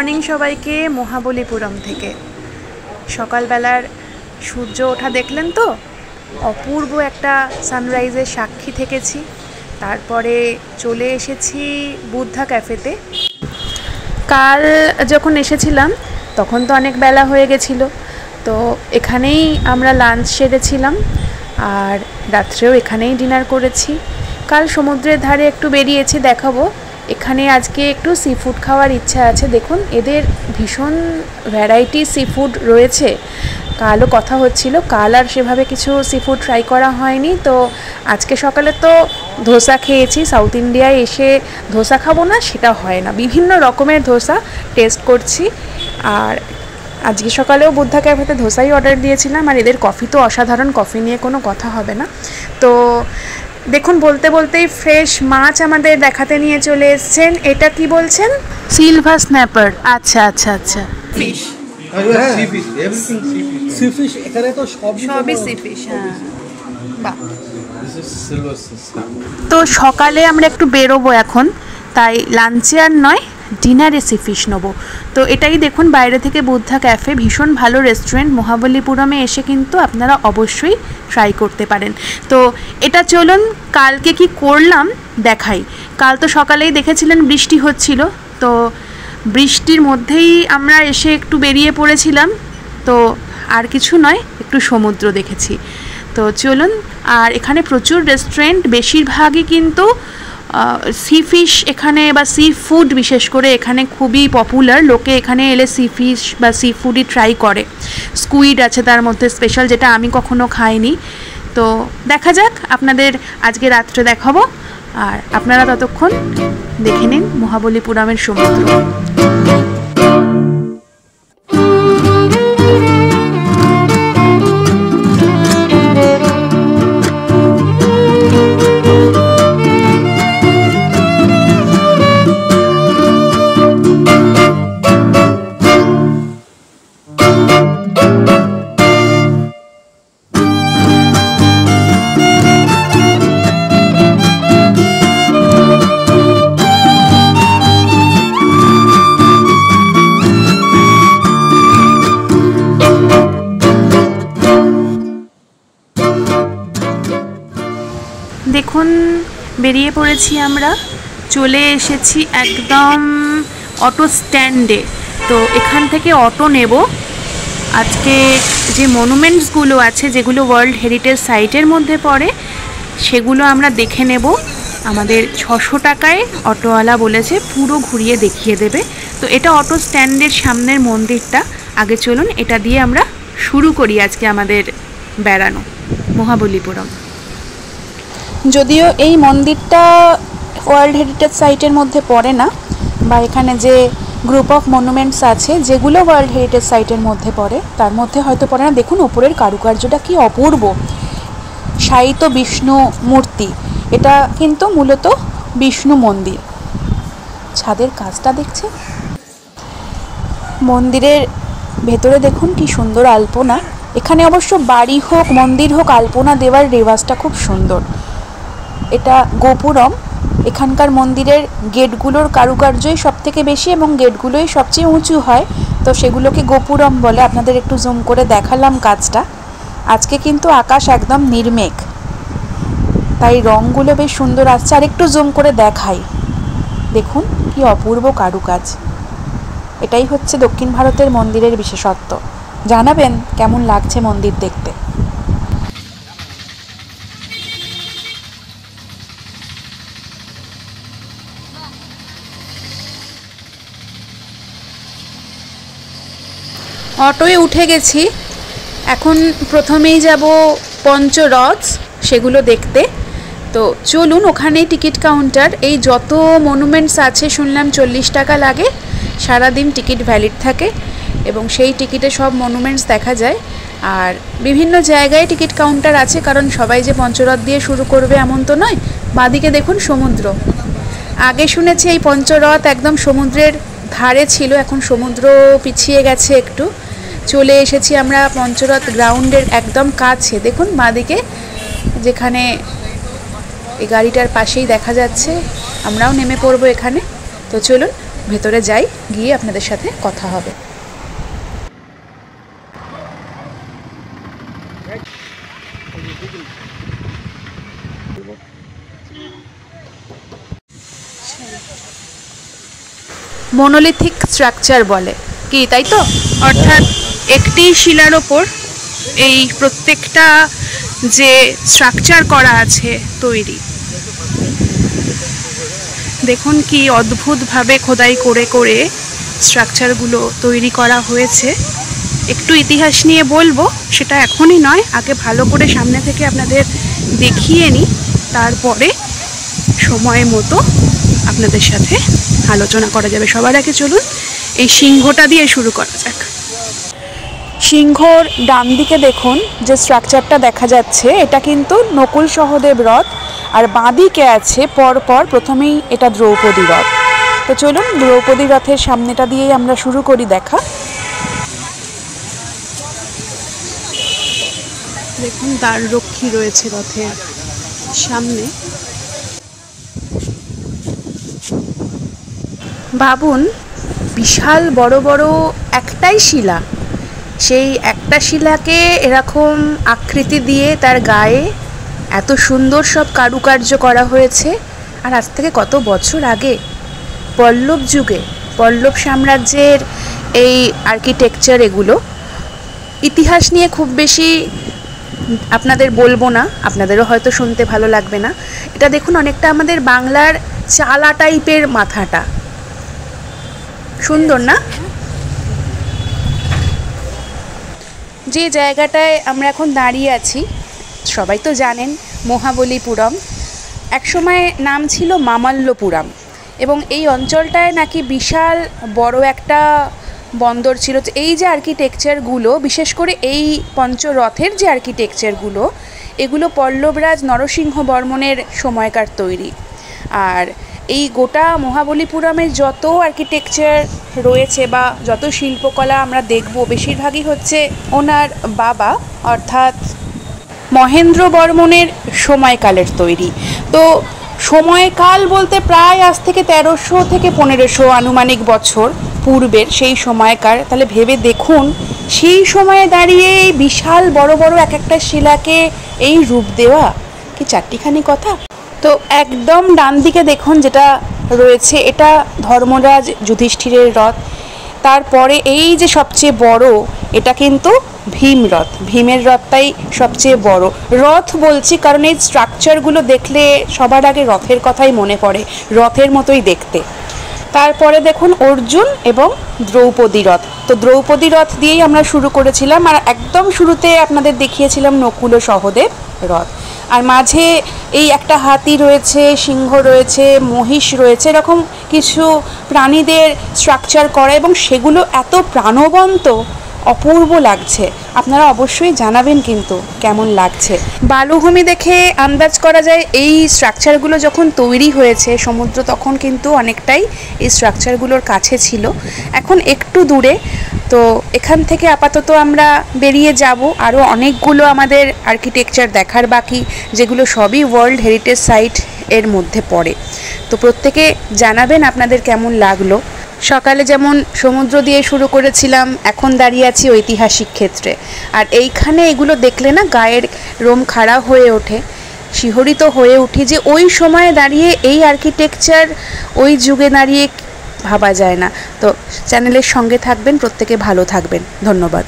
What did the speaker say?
Morning সবাইকে মহাবলীপুরম থেকে। সকালবেলার সূর্য ওঠা দেখলেন তো, অপূর্ব একটা সানরাইজের সাক্ষী থেকেছি। তারপরে চলে এসেছি বুদ্ধা ক্যাফেতে। কাল যখন এসেছিলাম তখন তো অনেক বেলা হয়ে গেছিলো, তো এখানেই আমরা লাঞ্চ সেরেছিলাম আর রাত্রেও এখানেই ডিনার করেছি। কাল সমুদ্রের ধারে একটু বেরিয়েছি, দেখাবো। এখানে আজকে একটু সি ফুড খাওয়ার ইচ্ছা আছে। দেখুন এদের ভীষণ ভ্যারাইটি সি ফুড রয়েছে। কালও কথা হচ্ছিল, কাল আর সেভাবে কিছু সি ফুড ট্রাই করা হয়নি। তো আজকে সকালে তো ধোসা খেয়েছি। সাউথ ইন্ডিয়ায় এসে ধোসা খাবো না সেটা হয় না, বিভিন্ন রকমের ধোসা টেস্ট করছি। আর আজকে সকালেও বুদ্ধা ক্যাফেতে ধোসাই অর্ডার দিয়েছিলাম। আর এদের কফি তো অসাধারণ, কফি নিয়ে কোনো কথা হবে না। তো দেখুন বলতে বলতেই ফ্রেশ মাছ আমাদের দেখাতে নিয়ে চলে এসেছেন। এটা কি বলছেন? Silver snapper. আচ্ছা আচ্ছা আচ্ছা, ফিশ। সি ফিশ এখানে তো সবই সি ফিশ। হ্যাঁ, বাহ। তো সকালে আমরা একটু বেরোবো এখন, তাই লাঞ্চে আর নয় ডিনারে সি ফিশ নেবো। তো এটাই দেখুন বাইরে থেকে বুদ্ধা ক্যাফে, ভীষণ ভালো রেস্টুরেন্ট। মহাবলীপুরমে এসে কিন্তু আপনারা অবশ্যই ট্রাই করতে পারেন। তো এটা চলুন কালকে কি করলাম দেখাই। কাল তো সকালেই দেখেছিলেন বৃষ্টি হচ্ছিল, তো বৃষ্টির মধ্যেই আমরা এসে একটু বেরিয়ে পড়েছিলাম। তো আর কিছু নয়, একটু সমুদ্র দেখেছি। তো চলুন। আর এখানে প্রচুর রেস্টুরেন্ট, বেশিরভাগই কিন্তু সি ফিশ এখানে, বা সি ফুড বিশেষ করে এখানে খুবই পপুলার। লোকে এখানে এলে সি ফিশ বা সি ফুডই ট্রাই করে। স্কুইড আছে তার মধ্যে স্পেশাল, যেটা আমি কখনো খাইনি। তো দেখা যাক, আপনাদের আজকে রাত্রে দেখাবো। আর আপনারা ততক্ষণ দেখে নিন মহাবলীপুরমের সমুদ্র। দেখুন বেরিয়ে পড়েছি আমরা, চলে এসেছি একদম অটো স্ট্যান্ডে। তো এখান থেকে অটো নেব। আজকে যে মনুমেন্টসগুলো আছে, যেগুলো ওয়ার্ল্ড হেরিটেজ সাইটের মধ্যে পড়ে, সেগুলো আমরা দেখে নেব। আমাদের 600 টাকায় অটোওয়ালা বলেছে পুরো ঘুরিয়ে দেখিয়ে দেবে। তো এটা অটো স্ট্যান্ডের সামনের মন্দিরটা। আগে চলুন এটা দিয়ে আমরা শুরু করি আজকে আমাদের বেড়ানো মহাবলীপুরম। যদিও এই মন্দিরটা ওয়ার্ল্ড হেরিটেজ সাইটের মধ্যে পড়ে না, বা এখানে যে গ্রুপ অফ মনুমেন্টস আছে যেগুলো ওয়ার্ল্ড হেরিটেজ সাইটের মধ্যে পড়ে তার মধ্যে হয়তো পড়ে না। দেখুন উপরের কারুকার্যটা কি অপূর্ব, শায়িত বিষ্ণু মূর্তি। এটা কিন্তু মূলত বিষ্ণু মন্দির। ছাদের কাজটা দেখছে। মন্দিরের ভেতরে দেখুন কি সুন্দর আলপনা। এখানে অবশ্য বাড়ি হোক মন্দির হোক আলপনা দেওয়ার রেওয়াজটা খুব সুন্দর। এটা গোপুরম। এখানকার মন্দিরের গেটগুলোর কারুকার্যই সব থেকে বেশি এবং গেটগুলোই সবচেয়ে উঁচু হয়, তো সেগুলোকে গোপুরম বলে। আপনাদের একটু জুম করে দেখালাম কাজটা। আজকে কিন্তু আকাশ একদম নির্মেঘ, তাই রঙগুলো বেশ সুন্দর আসছে। আর একটু জুম করে দেখাই, দেখুন কি অপূর্ব কারুকাজ। এটাই হচ্ছে দক্ষিণ ভারতের মন্দিরের বিশেষত্ব। জানাবেন কেমন লাগছে মন্দির দেখতে। অটোয় উঠে গেছি। এখন প্রথমেই যাব পঞ্চরথ, সেগুলো দেখতে। তো চলুন, ওখানেই টিকিট কাউন্টার। এই যত মনুমেন্টস আছে শুনলাম 40 টাকা লাগে, সারাদিন টিকিট ভ্যালিড থাকে এবং সেই টিকিটে সব মনুমেন্টস দেখা যায়। আর বিভিন্ন জায়গায় টিকিট কাউন্টার আছে, কারণ সবাই যে পঞ্চরথ দিয়ে শুরু করবে এমন তো নয়। বাঁদিকে দেখুন সমুদ্র। আগে শুনেছি এই পঞ্চরথ একদম সমুদ্রের ধারে ছিল, এখন সমুদ্র পিছিয়ে গেছে একটু। চলে এসেছি আমরা পঞ্চরথ গ্রাউন্ডের একদম কাছে। দেখুন বাঁদিকে যেখানে এই গাড়িটার পাশেই দেখা যাচ্ছে, আমরাও নেমে পড়বো এখানে। তো চলুন ভেতরে যাই, গিয়ে আপনাদের সাথে কথা হবে। মনোলিথিক স্ট্রাকচার বলে কি, তাই তো? অর্থাৎ একটি শিলার ওপর এই প্রত্যেকটা যে স্ট্রাকচার করা আছে তৈরি। দেখুন কি অদ্ভুতভাবে খোদাই করে করে স্ট্রাকচারগুলো তৈরি করা হয়েছে। একটু ইতিহাস নিয়ে বলবো, সেটা এখনই নয়, আগে ভালো করে সামনে থেকে আপনাদের দেখিয়ে নিই, তারপরে সময় মতো আপনাদের সাথে আলোচনা করা যাবে। সবার আগে চলুন এই সিংহটা দিয়ে শুরু করা যাক। সিংহর ডান দিকে দেখুন যে স্ট্রাকচারটা দেখা যাচ্ছে, এটা কিন্তু নকুল সহদেব রথ, আর বাঁ দিকে আছে পরপর প্রথমেই এটা দ্রৌপদী রথ। তো চলুন দ্রৌপদী রথের সামনেটা দিয়েই আমরা শুরু করি দেখা। দেখুন দ্বাররক্ষী রয়েছে রথের সামনে। ভাবুন বিশাল বড় বড় একটাই শিলা, সেই একটা শিলাকে এরকম আকৃতি দিয়ে তার গায়ে এত সুন্দর সব কারুকার্য করা হয়েছে। আর আজ থেকে কত বছর আগে, পল্লব যুগে, পল্লব সাম্রাজ্যের এই আর্কিটেকচার। এগুলো ইতিহাস নিয়ে খুব বেশি আপনাদের বলবো না, আপনাদেরও হয়তো শুনতে ভালো লাগবে না। এটা দেখুন অনেকটা আমাদের বাংলার চালা টাইপের মাথাটা, সুন্দর না? যে জায়গাটায় আমরা এখন দাঁড়িয়ে আছি সবাই তো জানেন, মহাবলীপুরম। একসময় নাম ছিল মামাল্লপুরম, এবং এই অঞ্চলটায় নাকি বিশাল বড় একটা বন্দর ছিল। এই যে আর্কিটেকচারগুলো, বিশেষ করে এই পঞ্চরথের যে আর্কিটেকচারগুলো, এগুলো পল্লবরাজ নরসিংহ বর্মনের সময়কার তৈরি। আর এই গোটা মহাবলীপুরমের যত আর্কিটেকচার রয়েছে বা যত শিল্পকলা আমরা দেখব, বেশিরভাগই হচ্ছে ওনার বাবা অর্থাৎ মহেন্দ্র বর্মনের সময়কালের তৈরি। তো সময়কাল বলতে প্রায় আজ থেকে 1300 থেকে 1500 আনুমানিক বছর পূর্বের সেই সময়কার। তাহলে ভেবে দেখুন সেই সময়ে দাঁড়িয়ে এই বিশাল বড় বড় এক একটা শিলাকে এই রূপ দেওয়া কি চারটিখানি কথা। তো একদম ডান দিকে দেখুন যেটা রয়েছে, এটা ধর্মরাজ যুধিষ্ঠিরের রথ। তারপরে এই যে সবচেয়ে বড়, এটা কিন্তু ভীম রথ। ভীমের রথটাই সবচেয়ে বড়। রথ বলছি কারণ এই স্ট্রাকচারগুলো দেখলে সবার আগে রথের কথাই মনে পড়ে, রথের মতোই দেখতে। তারপরে দেখুন অর্জুন এবং দ্রৌপদী রথ। তো দ্রৌপদী রথ দিয়েই আমরা শুরু করেছিলাম, আর একদম শুরুতে আপনাদের দেখিয়েছিলাম নকুল সহদেব রথ। আর মাঝে এই একটা হাতি রয়েছে, সিংহ রয়েছে, মহিষ রয়েছে, এরকম কিছু প্রাণীদের স্ট্রাকচার করা, এবং সেগুলো এত প্রাণবন্ত, অপূর্ব লাগছে। আপনারা অবশ্যই জানাবেন কিন্তু কেমন লাগছে। বালুভূমি দেখে আন্দাজ করা যায় এই স্ট্রাকচারগুলো যখন তৈরি হয়েছে, সমুদ্র তখন কিন্তু অনেকটাই এই স্ট্রাকচারগুলোর কাছে ছিল, এখন একটু দূরে। তো এখান থেকে আপাতত আমরা বেরিয়ে যাব, আরও অনেকগুলো আমাদের আর্কিটেকচার দেখার বাকি, যেগুলো সবই ওয়ার্ল্ড হেরিটেজ সাইট এর মধ্যে পড়ে। তো প্রত্যেকে জানাবেন আপনাদের কেমন লাগলো। সকালে যেমন সমুদ্র দিয়ে শুরু করেছিলাম, এখন দাঁড়িয়ে আছি ঐতিহাসিক ক্ষেত্রে। আর এইখানে এগুলো দেখলে না গায়ের রোম খাড়া হয়ে ওঠে, শিহরিত হয়ে উঠি যে ওই সময়ে দাঁড়িয়ে এই আর্কিটেকচার, ওই যুগে দাঁড়িয়ে ভাবা যায় না। তো চ্যানেলের সঙ্গে থাকবেন, প্রত্যেকে ভালো থাকবেন। ধন্যবাদ।